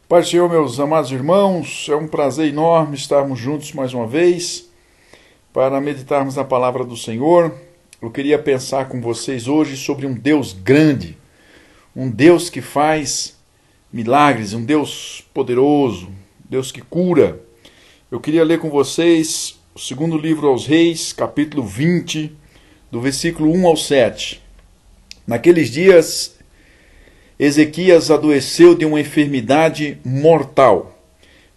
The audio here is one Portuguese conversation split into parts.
Pai do Senhor, meus amados irmãos, é um prazer enorme estarmos juntos mais uma vez para meditarmos na palavra do Senhor. Eu queria pensar com vocês hoje sobre um Deus grande, um Deus que faz milagres, um Deus poderoso, Deus que cura. Eu queria ler com vocês o segundo livro aos Reis, capítulo 20, do versículo 1 ao 7. Naqueles dias, Ezequias adoeceu de uma enfermidade mortal.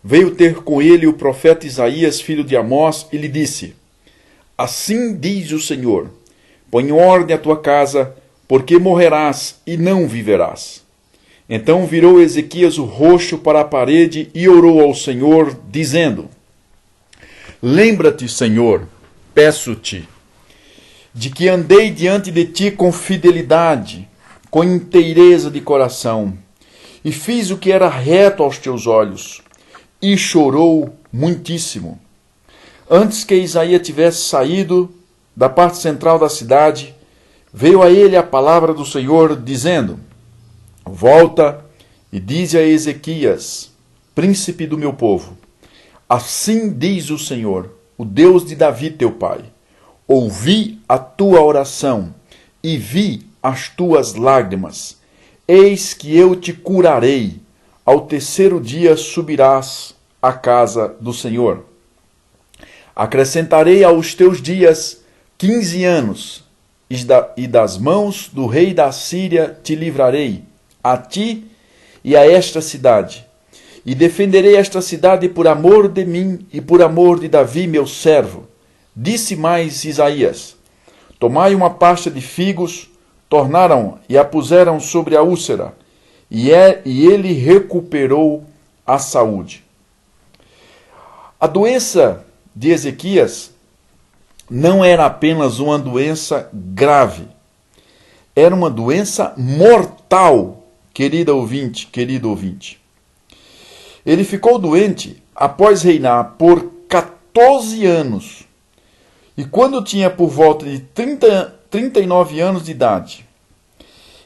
Veio ter com ele o profeta Isaías, filho de Amós, e lhe disse: Assim diz o Senhor, põe em ordem a tua casa, porque morrerás e não viverás. Então virou Ezequias o rosto para a parede e orou ao Senhor, dizendo: Lembra-te, Senhor, peço-te, de que andei diante de ti com fidelidade, com inteireza de coração, e fiz o que era reto aos teus olhos, e chorou muitíssimo. Antes que Isaías tivesse saído da parte central da cidade, veio a ele a palavra do Senhor, dizendo: Volta e dize a Ezequias, príncipe do meu povo, assim diz o Senhor, o Deus de Davi teu pai, ouvi a tua oração e vi as tuas lágrimas. Eis que eu te curarei. Ao terceiro dia subirás à casa do Senhor. Acrescentarei aos teus dias 15 anos, e das mãos do rei da Síria te livrarei, a ti e a esta cidade. E defenderei esta cidade por amor de mim e por amor de Davi, meu servo. Disse mais Isaías: Tomai uma pasta de figos, tornaram e a puseram sobre a úlcera, e ele recuperou a saúde. A doença de Ezequias não era apenas uma doença grave, era uma doença mortal, querido ouvinte. Ele ficou doente após reinar por 14 anos, e quando tinha por volta de 39 anos de idade.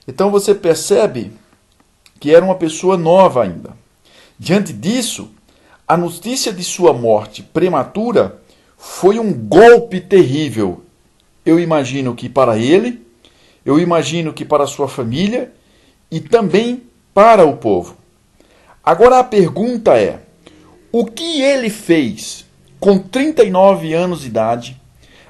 Então você percebe que era uma pessoa nova ainda. Diante disso, a notícia de sua morte prematura foi um golpe terrível. Eu imagino que para ele, eu imagino que para sua família e também para o povo. Agora a pergunta é: o que ele fez com 39 anos de idade?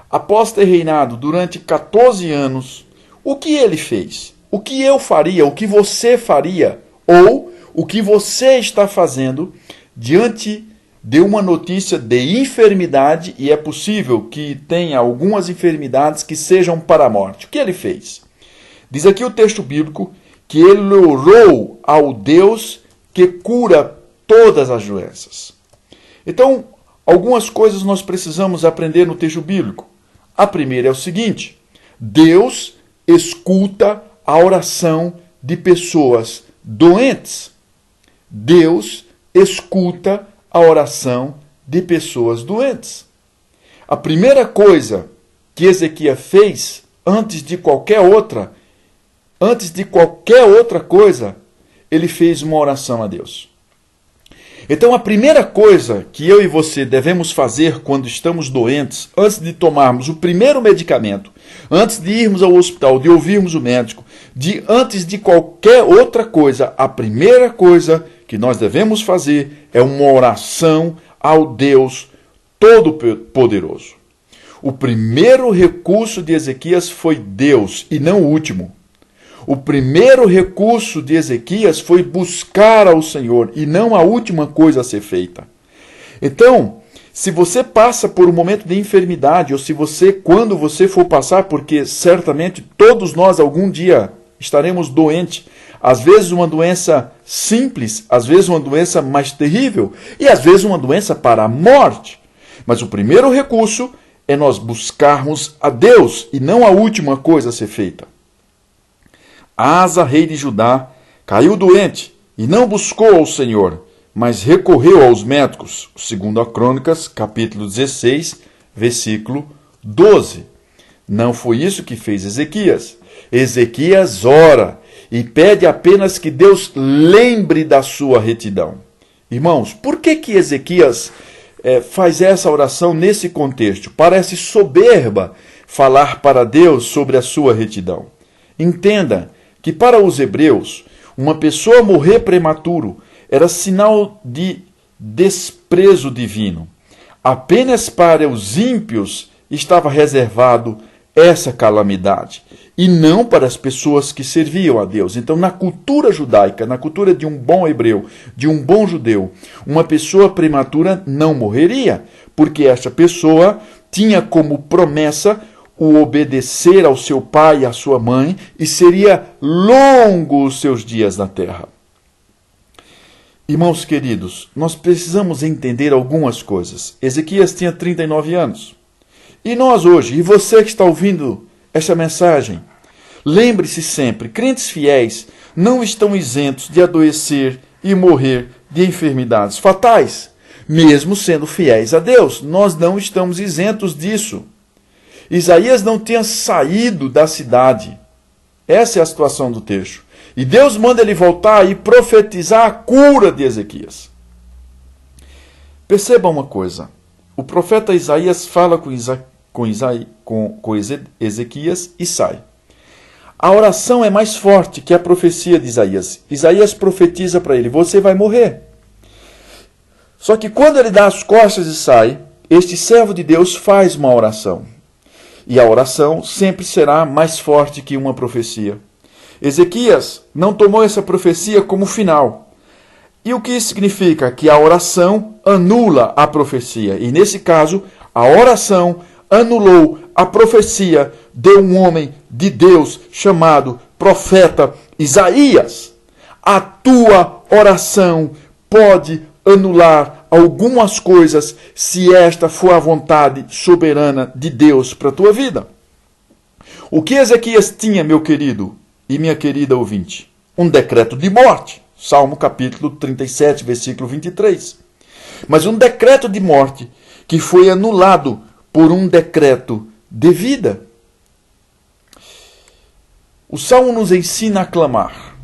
Após ter reinado durante 14 anos, o que ele fez? O que eu faria? O que você faria? Ou o que você está fazendo diante de uma notícia de enfermidade, e é possível que tenha algumas enfermidades que sejam para a morte? O que ele fez? Diz aqui o texto bíblico que ele orou ao Deus que cura todas as doenças. Então, algumas coisas nós precisamos aprender no texto bíblico. A primeira é o seguinte: Deus escuta a oração de pessoas doentes. Deus escuta a oração de pessoas doentes. A primeira coisa que Ezequias fez antes de qualquer outra coisa, ele fez uma oração a Deus. Então a primeira coisa que eu e você devemos fazer quando estamos doentes, antes de tomarmos o primeiro medicamento, antes de irmos ao hospital, de ouvirmos o médico, antes de qualquer outra coisa, a primeira coisa que nós devemos fazer é uma oração ao Deus Todo-Poderoso. O primeiro recurso de Ezequias foi Deus e não o último. O primeiro recurso de Ezequias foi buscar ao Senhor e não a última coisa a ser feita. Então, se você passa por um momento de enfermidade, ou quando você for passar, porque certamente todos nós algum dia estaremos doentes, às vezes uma doença simples, às vezes uma doença mais terrível, e às vezes uma doença para a morte. Mas o primeiro recurso é nós buscarmos a Deus e não a última coisa a ser feita. Asa, rei de Judá, caiu doente e não buscou ao Senhor, mas recorreu aos médicos. Segundo a Crônicas, capítulo 16, versículo 12. Não foi isso que fez Ezequias. Ezequias ora e pede apenas que Deus lembre da sua retidão. Irmãos, por que Ezequias faz essa oração nesse contexto? Parece soberba falar para Deus sobre a sua retidão. Entenda que para os hebreus, uma pessoa morrer prematuro era sinal de desprezo divino. Apenas para os ímpios estava reservado essa calamidade, e não para as pessoas que serviam a Deus. Então, na cultura judaica, na cultura de um bom hebreu, de um bom judeu, uma pessoa prematura não morreria, porque esta pessoa tinha como promessa o obedecer ao seu pai e à sua mãe, e seria longo os seus dias na terra. Irmãos queridos, nós precisamos entender algumas coisas. Ezequias tinha 39 anos. E nós hoje, e você que está ouvindo esta mensagem, lembre-se sempre, crentes fiéis não estão isentos de adoecer e morrer de enfermidades fatais, mesmo sendo fiéis a Deus. Nós não estamos isentos disso. Isaías não tinha saído da cidade. Essa é a situação do texto. E Deus manda ele voltar e profetizar a cura de Ezequias. Perceba uma coisa. O profeta Isaías fala com Ezequias e sai. A oração é mais forte que a profecia de Isaías. Isaías profetiza para ele: você vai morrer. Só que quando ele dá as costas e sai, este servo de Deus faz uma oração. E a oração sempre será mais forte que uma profecia. Ezequias não tomou essa profecia como final. E o que isso significa? Que a oração anula a profecia. E nesse caso, a oração anulou a profecia de um homem de Deus chamado profeta Isaías. A tua oração pode anular algumas coisas se esta for a vontade soberana de Deus para a tua vida. O que Ezequias tinha, meu querido e minha querida ouvinte? Um decreto de morte. Salmo capítulo 37, versículo 23. Mas um decreto de morte que foi anulado por um decreto de vida. O Salmo nos ensina a clamar.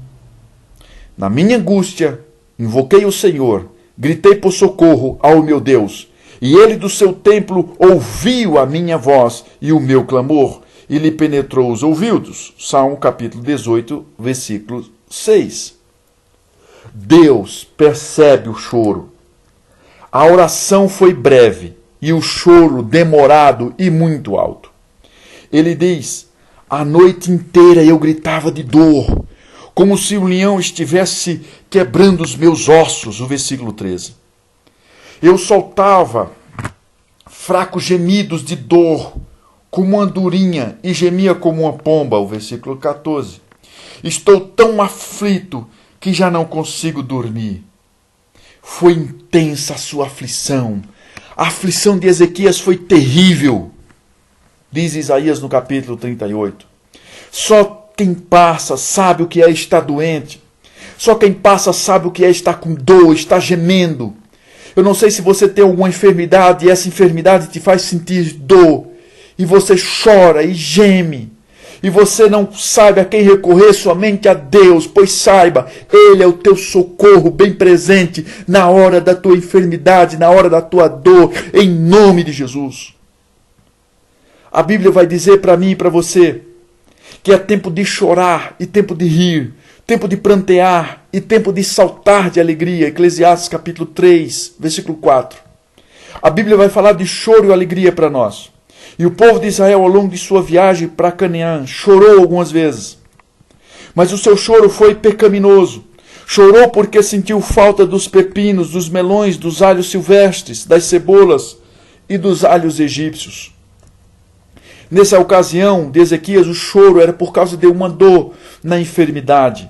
Na minha angústia, invoquei o Senhor, gritei por socorro ao meu Deus, e ele do seu templo ouviu a minha voz e o meu clamor, e lhe penetrou os ouvidos. Salmo capítulo 18, versículo 6. Deus percebe o choro. A oração foi breve e o choro demorado e muito alto. Ele diz: a noite inteira eu gritava de dor, como se o leão estivesse quebrando os meus ossos. O versículo 13. Eu soltava fracos gemidos de dor, como uma andorinha, e gemia como uma pomba. O versículo 14. Estou tão aflito que já não consigo dormir. Foi intensa a sua aflição. A aflição de Ezequias foi terrível, diz Isaías no capítulo 38. Só quem passa sabe o que é estar doente. Só quem passa sabe o que é estar com dor, estar gemendo. Eu não sei se você tem alguma enfermidade e essa enfermidade te faz sentir dor. E você chora e geme. E você não sabe a quem recorrer, somente a Deus, pois saiba, Ele é o teu socorro bem presente na hora da tua enfermidade, na hora da tua dor, em nome de Jesus. A Bíblia vai dizer para mim e para você que é tempo de chorar e tempo de rir, tempo de prantear e tempo de saltar de alegria. Eclesiastes capítulo 3, versículo 4. A Bíblia vai falar de choro e alegria para nós. E o povo de Israel, ao longo de sua viagem para Canaã, chorou algumas vezes. Mas o seu choro foi pecaminoso. Chorou porque sentiu falta dos pepinos, dos melões, dos alhos silvestres, das cebolas e dos alhos egípcios. Nessa ocasião de Ezequias, o choro era por causa de uma dor na enfermidade.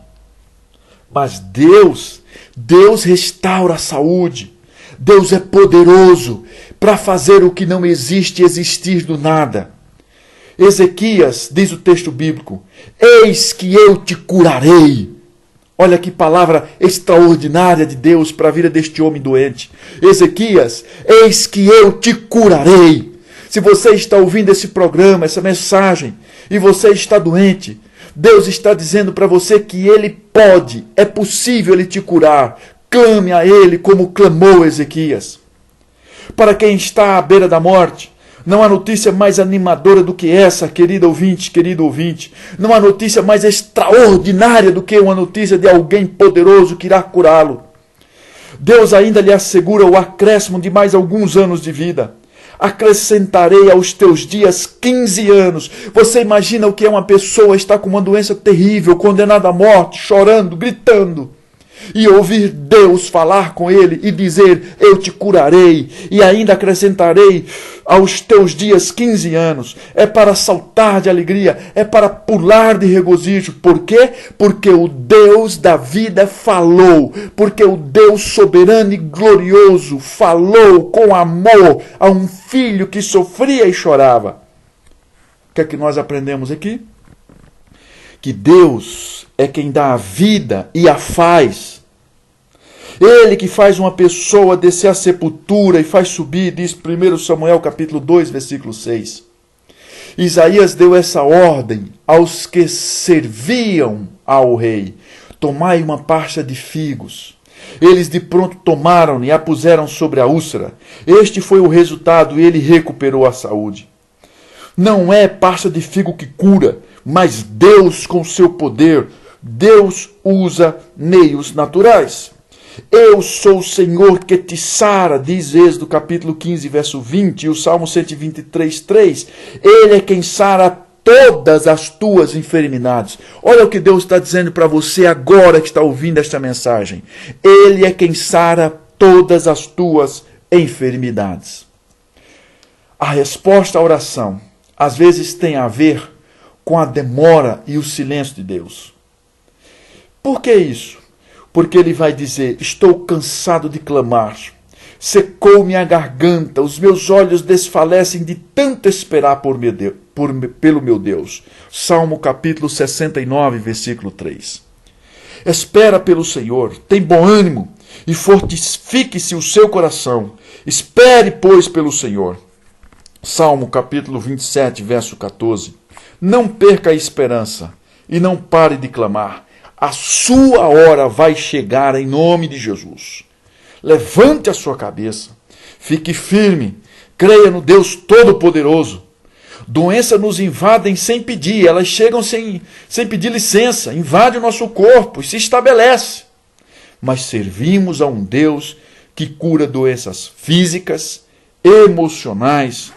Mas Deus restaura a saúde. Deus é poderoso para fazer o que não existe existir do nada. Ezequias, diz o texto bíblico, eis que eu te curarei. Olha que palavra extraordinária de Deus para a vida deste homem doente. Ezequias, eis que eu te curarei. Se você está ouvindo esse programa, essa mensagem, e você está doente, Deus está dizendo para você que Ele pode, é possível Ele te curar. Clame a Ele como clamou Ezequias. Para quem está à beira da morte, não há notícia mais animadora do que essa, querido ouvinte. Não há notícia mais extraordinária do que uma notícia de alguém poderoso que irá curá-lo. Deus ainda lhe assegura o acréscimo de mais alguns anos de vida. Acrescentarei aos teus dias 15 anos. Você imagina o que é uma pessoa estar com uma doença terrível, condenada à morte, chorando, gritando, e ouvir Deus falar com ele e dizer: eu te curarei e ainda acrescentarei aos teus dias 15 anos. É para saltar de alegria, é para pular de regozijo. Por quê? Porque o Deus da vida falou, porque o Deus soberano e glorioso falou com amor a um filho que sofria e chorava. O que é que nós aprendemos aqui? Que Deus é quem dá a vida e a faz. Ele que faz uma pessoa descer à sepultura e faz subir, diz 1 Samuel capítulo 2, versículo 6. Isaías deu essa ordem aos que serviam ao rei: tomai uma parcha de figos. Eles de pronto tomaram e a puseram sobre a úlcera. Este foi o resultado e ele recuperou a saúde. Não é parcha de figo que cura, mas Deus com seu poder. Deus usa meios naturais. Eu sou o Senhor que te sara, diz Êxodo capítulo 15, verso 20, e o Salmo 123, 3. Ele é quem sara todas as tuas enfermidades. Olha o que Deus está dizendo para você agora que está ouvindo esta mensagem. Ele é quem sara todas as tuas enfermidades. A resposta à oração às vezes tem a ver com a demora e o silêncio de Deus. Por que isso? Porque ele vai dizer: estou cansado de clamar, secou-me a garganta, os meus olhos desfalecem de tanto esperar pelo meu Deus. Salmo capítulo 69, versículo 3. Espera pelo Senhor, tem bom ânimo e fortifique-se o seu coração. Espere, pois, pelo Senhor. Salmo capítulo 27, verso 14. Não perca a esperança e não pare de clamar. A sua hora vai chegar em nome de Jesus. Levante a sua cabeça, fique firme, creia no Deus Todo-Poderoso. Doenças nos invadem sem pedir, elas chegam sem pedir licença, invade o nosso corpo e se estabelece. Mas servimos a um Deus que cura doenças físicas, emocionais,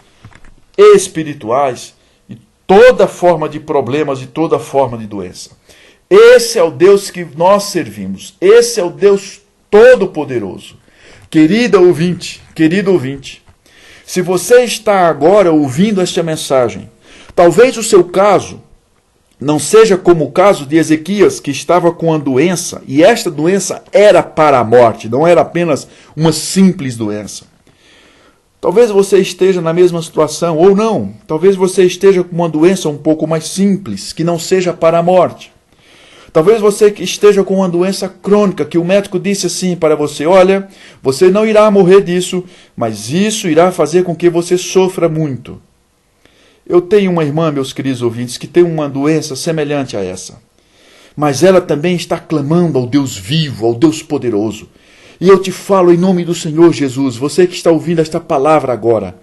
espirituais e toda forma de problemas e toda forma de doença. Esse é o Deus que nós servimos. Esse é o Deus Todo-Poderoso. Querido ouvinte, se você está agora ouvindo esta mensagem, talvez o seu caso não seja como o caso de Ezequias, que estava com uma doença, e esta doença era para a morte, não era apenas uma simples doença. Talvez você esteja na mesma situação, ou não. Talvez você esteja com uma doença um pouco mais simples, que não seja para a morte. Talvez você esteja com uma doença crônica, que o médico disse assim para você: olha, você não irá morrer disso, mas isso irá fazer com que você sofra muito. Eu tenho uma irmã, meus queridos ouvintes, que tem uma doença semelhante a essa. Mas ela também está clamando ao Deus vivo, ao Deus poderoso. E eu te falo em nome do Senhor Jesus, você que está ouvindo esta palavra agora,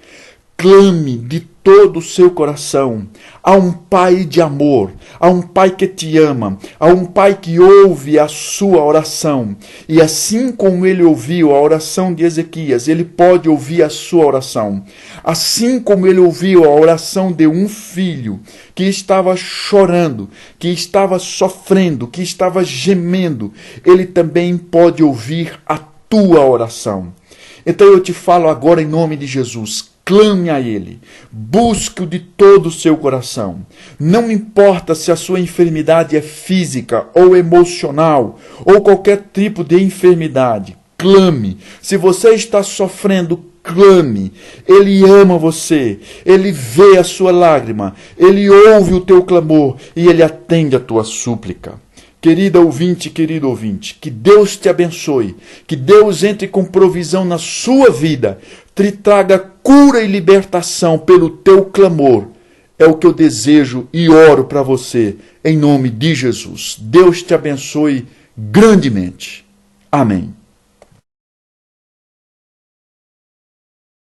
clame de todo o seu coração a um Pai de amor, a um Pai que te ama, a um Pai que ouve a sua oração. E assim como ele ouviu a oração de Ezequias, ele pode ouvir a sua oração. Assim como ele ouviu a oração de um filho que estava chorando, que estava sofrendo, que estava gemendo, ele também pode ouvir a tua oração. Então eu te falo agora em nome de Jesus. Clame a Ele, busque-o de todo o seu coração. Não importa se a sua enfermidade é física ou emocional, ou qualquer tipo de enfermidade, clame. Se você está sofrendo, clame. Ele ama você, Ele vê a sua lágrima, Ele ouve o teu clamor e Ele atende a tua súplica. Querido ouvinte, que Deus te abençoe, que Deus entre com provisão na sua vida, te traga cura e libertação pelo teu clamor, é o que eu desejo e oro para você, em nome de Jesus. Deus te abençoe grandemente. Amém.